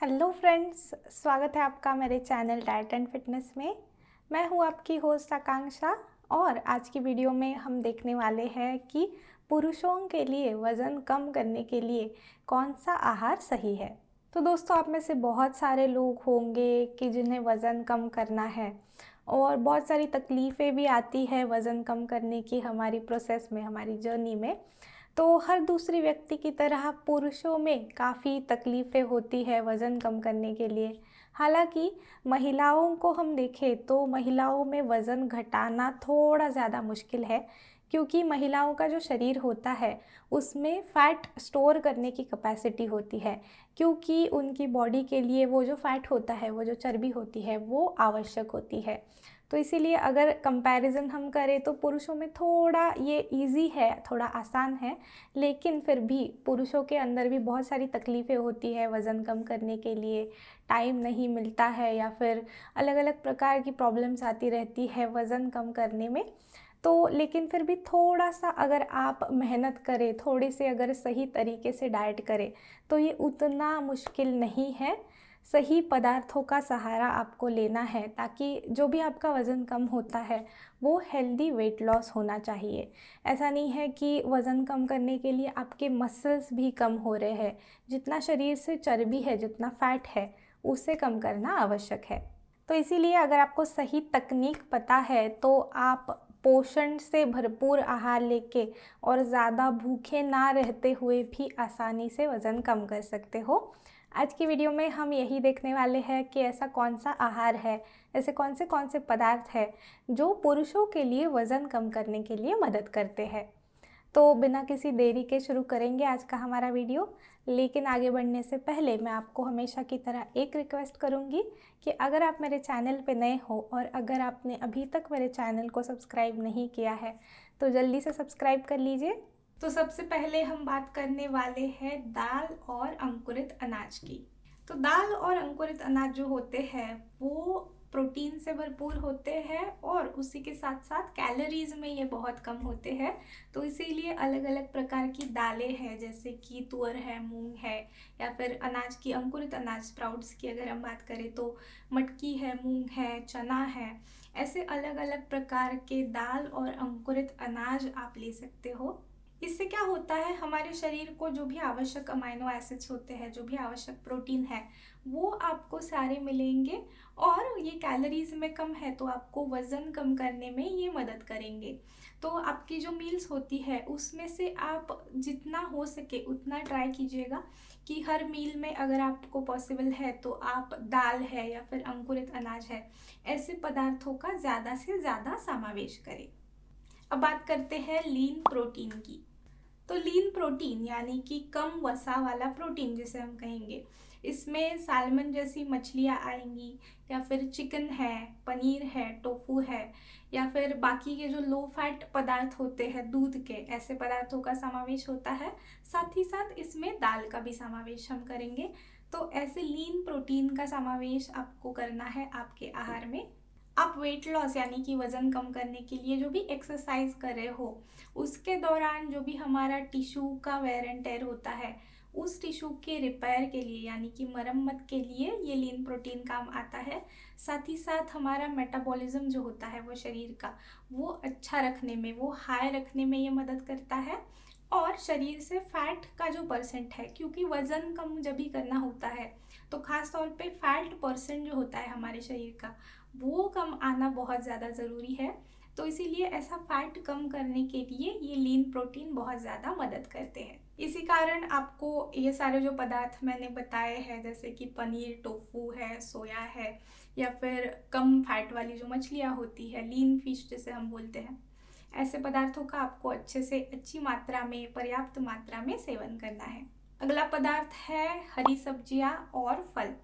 Hello friends, स्वागत है आपका मेरे चैनल डाइट एंड फिटनेस में। मैं हूं आपकी होस्ट आकांक्षा और आज की वीडियो में हम देखने वाले हैं कि पुरुषों के लिए वज़न कम करने के लिए कौन सा आहार सही है। तो दोस्तों, आप में से बहुत सारे लोग होंगे कि जिन्हें वज़न कम करना है और बहुत सारी तकलीफ़ें भी आती है वज़न कम करने की हमारी प्रोसेस में, हमारी जर्नी में। तो हर दूसरी व्यक्ति की तरह पुरुषों में काफ़ी तकलीफ़ें होती है वज़न कम करने के लिए। हालांकि महिलाओं को हम देखें तो महिलाओं में वज़न घटाना थोड़ा ज़्यादा मुश्किल है, क्योंकि महिलाओं का जो शरीर होता है उसमें फ़ैट स्टोर करने की कैपेसिटी होती है, क्योंकि उनकी बॉडी के लिए वो जो फ़ैट होता है, वो जो चर्बी होती है, वो आवश्यक होती है। तो इसीलिए अगर कंपैरिजन हम करें तो पुरुषों में थोड़ा ये इजी है, थोड़ा आसान है। लेकिन फिर भी पुरुषों के अंदर भी बहुत सारी तकलीफ़ें होती है वज़न कम करने के लिए, टाइम नहीं मिलता है या फिर अलग अलग प्रकार की प्रॉब्लम्स आती रहती है वज़न कम करने में। तो लेकिन फिर भी थोड़ा सा अगर आप मेहनत करें, थोड़ी से अगर सही तरीके से डाइट करें तो ये उतना मुश्किल नहीं है। सही पदार्थों का सहारा आपको लेना है ताकि जो भी आपका वज़न कम होता है वो हेल्दी वेट लॉस होना चाहिए। ऐसा नहीं है कि वज़न कम करने के लिए आपके मसल्स भी कम हो रहे हैं। जितना शरीर से चर्बी है, जितना फ़ैट है, उसे कम करना आवश्यक है। तो इसीलिए अगर आपको सही तकनीक पता है तो आप पोषण से भरपूर आहार लेके और ज़्यादा भूखे ना रहते हुए भी आसानी से वज़न कम कर सकते हो। आज की वीडियो में हम यही देखने वाले हैं कि ऐसा कौन सा आहार है, ऐसे कौन से पदार्थ हैं जो पुरुषों के लिए वज़न कम करने के लिए मदद करते हैं। तो बिना किसी देरी के शुरू करेंगे आज का हमारा वीडियो। लेकिन आगे बढ़ने से पहले मैं आपको हमेशा की तरह एक रिक्वेस्ट करूंगी कि अगर आप मेरे चैनल पे नए हो और अगर आपने अभी तक मेरे चैनल को सब्सक्राइब नहीं किया है तो जल्दी से सब्सक्राइब कर लीजिए। तो सबसे पहले हम बात करने वाले हैं दाल और अंकुरित अनाज की। तो दाल और अंकुरित अनाज जो होते हैं वो प्रोटीन से भरपूर होते हैं और उसी के साथ साथ कैलोरीज में ये बहुत कम होते हैं। तो इसीलिए अलग अलग प्रकार की दालें हैं, जैसे कि तुअर है, मूंग है, या फिर अनाज की, अंकुरित अनाज स्प्राउट्स की अगर हम बात करें तो मटकी है, मूंग है, चना है। ऐसे अलग अलग प्रकार के दाल और अंकुरित अनाज आप ले सकते हो। इससे क्या होता है, हमारे शरीर को जो भी आवश्यक अमाइनो एसिड्स होते हैं, जो भी आवश्यक प्रोटीन है, वो आपको सारे मिलेंगे और ये कैलोरीज में कम है तो आपको वज़न कम करने में ये मदद करेंगे। तो आपकी जो मील्स होती है उसमें से आप जितना हो सके उतना ट्राई कीजिएगा कि हर मील में अगर आपको पॉसिबल है तो आप दाल है या फिर अंकुरित अनाज है, ऐसे पदार्थों का ज़्यादा से ज़्यादा समावेश करें। अब बात करते हैं लीन प्रोटीन की। तो लीन प्रोटीन यानी कि कम वसा वाला प्रोटीन जिसे हम कहेंगे, इसमें साल्मन जैसी मछलियाँ आएंगी, या फिर चिकन है, पनीर है, टोफू है, या फिर बाकी के जो लो फैट पदार्थ होते हैं दूध के, ऐसे पदार्थों का समावेश होता है। साथ ही साथ इसमें दाल का भी समावेश हम करेंगे। तो ऐसे लीन प्रोटीन का समावेश आपको करना है आपके आहार में। आप वेट लॉस यानी कि वज़न कम करने के लिए जो भी एक्सरसाइज कर रहे हो उसके दौरान जो भी हमारा टिश्यू का वेयर एंड टेयर होता है, उस टिश्यू के रिपेयर के लिए यानी कि मरम्मत के लिए ये लीन प्रोटीन काम आता है। साथ ही साथ हमारा मेटाबॉलिज्म जो होता है वो शरीर का, वो अच्छा रखने में, वो हाई रखने में ये मदद करता है। और शरीर से फैट का जो परसेंट है, क्योंकि वज़न कम जब भी करना होता है तो ख़ास तौर पे फैट परसेंट जो होता है हमारे शरीर का, वो कम आना बहुत ज़्यादा ज़रूरी है। तो इसीलिए ऐसा फैट कम करने के लिए ये लीन प्रोटीन बहुत ज़्यादा मदद करते हैं। इसी कारण आपको ये सारे जो पदार्थ मैंने बताए हैं, जैसे कि पनीर, टोफू है, सोया है, या फिर कम फैट वाली जो मछलियाँ होती है, लीन फिश जिसे हम बोलते हैं, ऐसे पदार्थों का आपको अच्छे से अच्छी मात्रा में, पर्याप्त मात्रा में सेवन करना है। अगला पदार्थ है हरी सब्जियाँ और फल।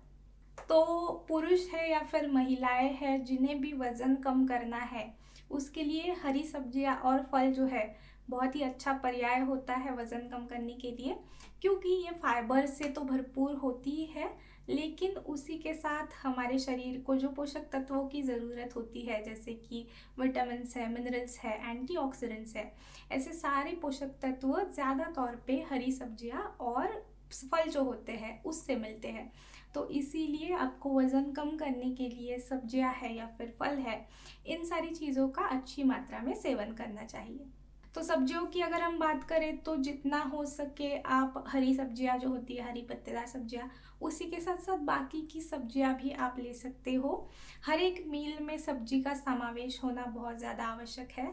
तो पुरुष है या फिर महिलाएं हैं जिन्हें भी वज़न कम करना है, उसके लिए हरी सब्जियां और फल जो है बहुत ही अच्छा पर्याय होता है वज़न कम करने के लिए, क्योंकि ये फाइबर से तो भरपूर होती ही है, लेकिन उसी के साथ हमारे शरीर को जो पोषक तत्वों की ज़रूरत होती है, जैसे कि विटामिन्स है, मिनरल्स है, एंटीऑक्सीडेंट्स है, ऐसे सारे पोषक तत्व ज़्यादा तौर पे हरी सब्जियां और फल जो होते हैं उससे मिलते हैं। तो इसीलिए आपको वज़न कम करने के लिए सब्जियां है या फिर फल है, इन सारी चीज़ों का अच्छी मात्रा में सेवन करना चाहिए। तो सब्जियों की अगर हम बात करें तो जितना हो सके आप हरी सब्जियां जो होती है, हरी पत्तेदार सब्जियां, उसी के साथ साथ बाकी की सब्जियां भी आप ले सकते हो। हर एक मील में सब्जी का समावेश होना बहुत ज़्यादा आवश्यक है।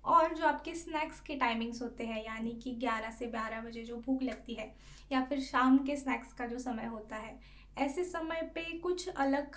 और जो आपके स्नैक्स के टाइमिंग्स होते हैं, यानी कि 11 से 12 बजे जो भूख लगती है, या फिर शाम के स्नैक्स का जो समय होता है, ऐसे समय पे कुछ अलग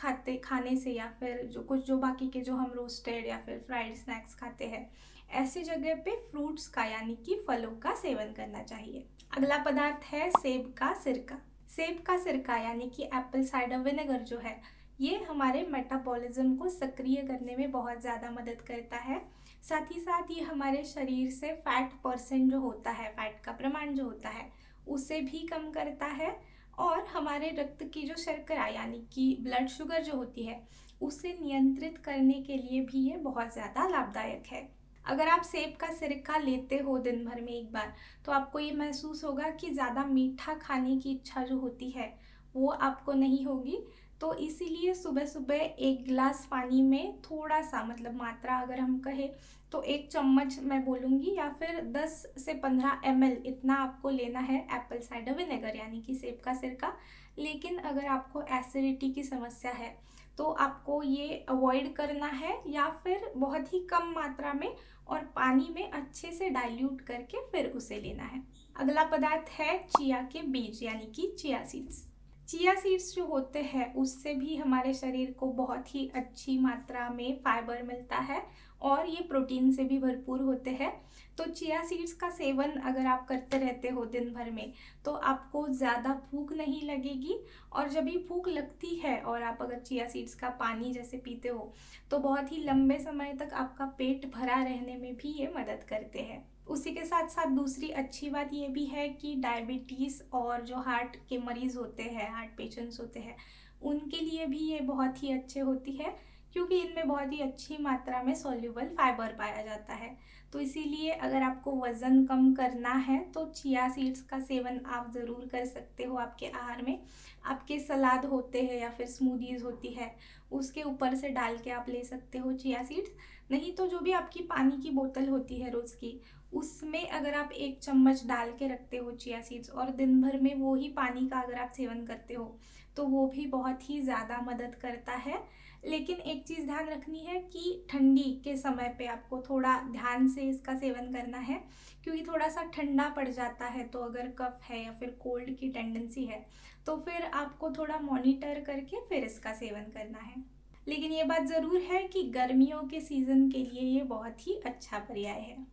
खाने से, या फिर जो बाकी के जो हम रोस्टेड या फिर फ्राइड स्नैक्स खाते हैं, ऐसी जगह पे फ्रूट्स का यानी कि फलों का सेवन करना चाहिए। अगला पदार्थ है सेब का सिरका। सेब का सिरका यानी कि एप्पल साइडर विनेगर जो है, ये हमारे मेटाबॉलिज्म को सक्रिय करने में बहुत ज़्यादा मदद करता है। साथ ही साथ ये हमारे शरीर से फैट परसेंट जो होता है, फैट का प्रमाण जो होता है, उसे भी कम करता है। और हमारे रक्त की जो शर्करा यानी कि ब्लड शुगर जो होती है, उसे नियंत्रित करने के लिए भी ये बहुत ज़्यादा लाभदायक है। अगर आप सेब का सिरका लेते हो दिन भर में एक बार, तो आपको ये महसूस होगा कि ज़्यादा मीठा खाने की इच्छा जो होती है वो आपको नहीं होगी। तो इसीलिए सुबह सुबह एक गिलास पानी में थोड़ा सा, मतलब मात्रा अगर हम कहें तो 1 चम्मच मैं बोलूँगी, या फिर 10 से 15 ml इतना आपको लेना है एप्पल साइडर विनेगर यानी कि सेब का सिरका। लेकिन अगर आपको एसिडिटी की समस्या है तो आपको ये अवॉइड करना है, या फिर बहुत ही कम मात्रा में और पानी में अच्छे से डाइल्यूट करके फिर उसे लेना है। अगला पदार्थ है चिया के बीज यानी कि चिया सीड्स। चिया सीड्स जो होते हैं उससे भी हमारे शरीर को बहुत ही अच्छी मात्रा में फाइबर मिलता है, और ये प्रोटीन से भी भरपूर होते हैं। तो चिया सीड्स का सेवन अगर आप करते रहते हो दिन भर में, तो आपको ज़्यादा भूख नहीं लगेगी। और जब भी भूख लगती है और आप अगर चिया सीड्स का पानी जैसे पीते हो, तो बहुत ही लंबे समय तक आपका पेट भरा रहने में भी ये मदद करते हैं। उसी के साथ साथ दूसरी अच्छी बात ये भी है कि डायबिटीज़ और जो हार्ट के मरीज़ होते हैं, हार्ट पेशेंट्स होते हैं, उनके लिए भी ये बहुत ही अच्छे होती है, क्योंकि इनमें बहुत ही अच्छी मात्रा में सॉल्युबल फाइबर पाया जाता है। तो इसीलिए अगर आपको वज़न कम करना है तो चिया सीड्स का सेवन आप ज़रूर कर सकते हो आपके आहार में। आपके सलाद होते हैं या फिर स्मूदीज़ होती है, उसके ऊपर से डाल के आप ले सकते हो चिया सीड्स। नहीं तो जो भी आपकी पानी की बोतल होती है रोज़ की, उसमें अगर आप 1 चम्मच डाल के रखते हो चिया सीड्स और दिन भर में वो ही पानी का अगर आप सेवन करते हो, तो वो भी बहुत ही ज़्यादा मदद करता है। लेकिन एक चीज़ ध्यान रखनी है कि ठंडी के समय पे आपको थोड़ा ध्यान से इसका सेवन करना है, क्योंकि थोड़ा सा ठंडा पड़ जाता है। तो अगर कफ है या फिर कोल्ड की टेंडेंसी है, तो फिर आपको थोड़ा मॉनिटर करके फिर इसका सेवन करना है। लेकिन ये बात ज़रूर है कि गर्मियों के सीज़न के लिए ये बहुत ही अच्छा पर्याय है।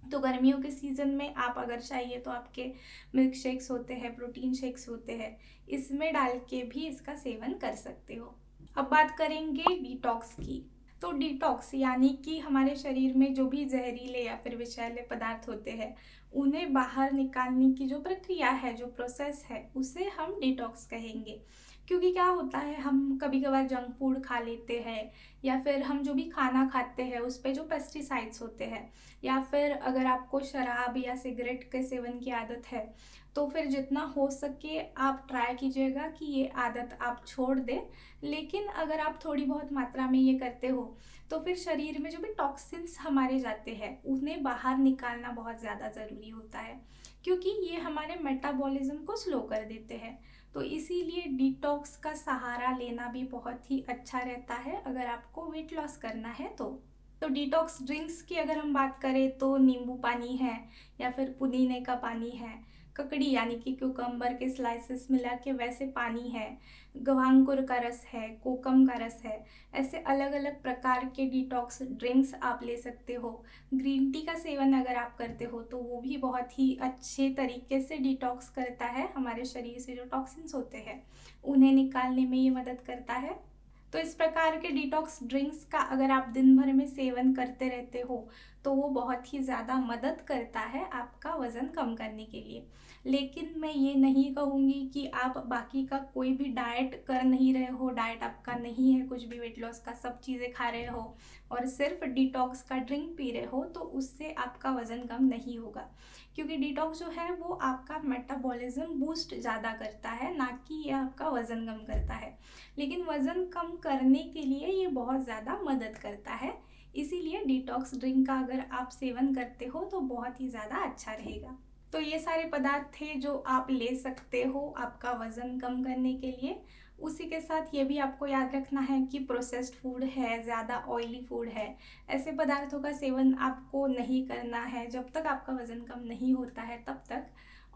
तो गर्मियों के सीज़न में आप अगर चाहिए तो आपके मिल्क शेक्स होते हैं, प्रोटीन शेक्स होते हैं, इसमें डाल के भी इसका सेवन कर सकते हो। अब बात करेंगे डिटॉक्स की। तो डिटॉक्स यानी कि हमारे शरीर में जो भी जहरीले या फिर विषैले पदार्थ होते हैं, उन्हें बाहर निकालने की जो प्रक्रिया है, जो प्रोसेस है, उसे हम डिटॉक्स कहेंगे। क्योंकि क्या होता है, हम कभी कभार जंक फूड खा लेते हैं, या फिर हम जो भी खाना खाते हैं उस पर जो पेस्टिसाइड्स होते हैं, या फिर अगर आपको शराब या सिगरेट के सेवन की आदत है, तो फिर जितना हो सके आप ट्राई कीजिएगा कि ये आदत आप छोड़ दें। लेकिन अगर आप थोड़ी बहुत मात्रा में ये करते हो, तो फिर शरीर में जो भी टॉक्सिन्स हमारे जाते हैं उन्हें बाहर निकालना बहुत ज़्यादा ज़रूरी होता है, क्योंकि ये हमारे मेटाबॉलिज्म को स्लो कर देते हैं। तो इसीलिए डिटॉक्स का सहारा लेना भी बहुत ही अच्छा रहता है अगर आपको वेट लॉस करना है तो डिटॉक्स ड्रिंक्स की अगर हम बात करें तो नींबू पानी है, या फिर पुदीने का पानी है, ककड़ी यानी कि क्यूकम्बर के स्लाइसेस मिला के वैसे पानी है, गवांकुर का रस है, कोकम का रस है, ऐसे अलग अलग प्रकार के डिटॉक्स ड्रिंक्स आप ले सकते हो। ग्रीन टी का सेवन अगर आप करते हो तो वो भी बहुत ही अच्छे तरीके से डिटॉक्स करता है, हमारे शरीर से जो टॉक्सिन्स होते हैं उन्हें निकालने में ये मदद करता है। तो इस प्रकार के डिटॉक्स ड्रिंक्स का अगर आप दिन भर में सेवन करते रहते हो, तो वो बहुत ही ज़्यादा मदद करता है आपका वज़न कम करने के लिए। लेकिन मैं ये नहीं कहूँगी कि आप बाकी का कोई भी डाइट कर नहीं रहे हो, डाइट आपका नहीं है कुछ भी वेट लॉस का, सब चीज़ें खा रहे हो और सिर्फ डिटॉक्स का ड्रिंक पी रहे हो, तो उससे आपका वज़न कम नहीं होगा। क्योंकि डिटॉक्स जो है वो आपका मेटाबॉलिज्म बूस्ट ज़्यादा करता है, ना कि ये आपका वज़न कम करता है। लेकिन वज़न कम करने के लिए ये बहुत ज़्यादा मदद करता है, इसीलिए डिटॉक्स ड्रिंक का अगर आप सेवन करते हो तो बहुत ही ज़्यादा अच्छा रहेगा। तो ये सारे पदार्थ थे जो आप ले सकते हो आपका वज़न कम करने के लिए। उसी के साथ ये भी आपको याद रखना है कि प्रोसेस्ड फूड है, ज़्यादा ऑयली फूड है, ऐसे पदार्थों का सेवन आपको नहीं करना है जब तक आपका वज़न कम नहीं होता है तब तक।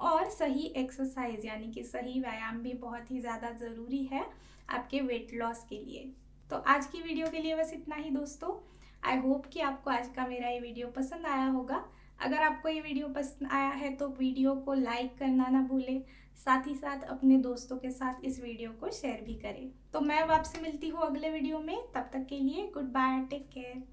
और सही एक्सरसाइज यानी कि सही व्यायाम भी बहुत ही ज़्यादा ज़रूरी है आपके वेट लॉस के लिए। तो आज की वीडियो के लिए बस इतना ही दोस्तों। आई होप कि आपको आज का मेरा ये वीडियो पसंद आया होगा। अगर आपको ये वीडियो पसंद आया है तो वीडियो को लाइक करना ना भूलें, साथ ही साथ अपने दोस्तों के साथ इस वीडियो को शेयर भी करें। तो मैं अब आपसे मिलती हूँ अगले वीडियो में, तब तक के लिए गुड बाय, टेक केयर।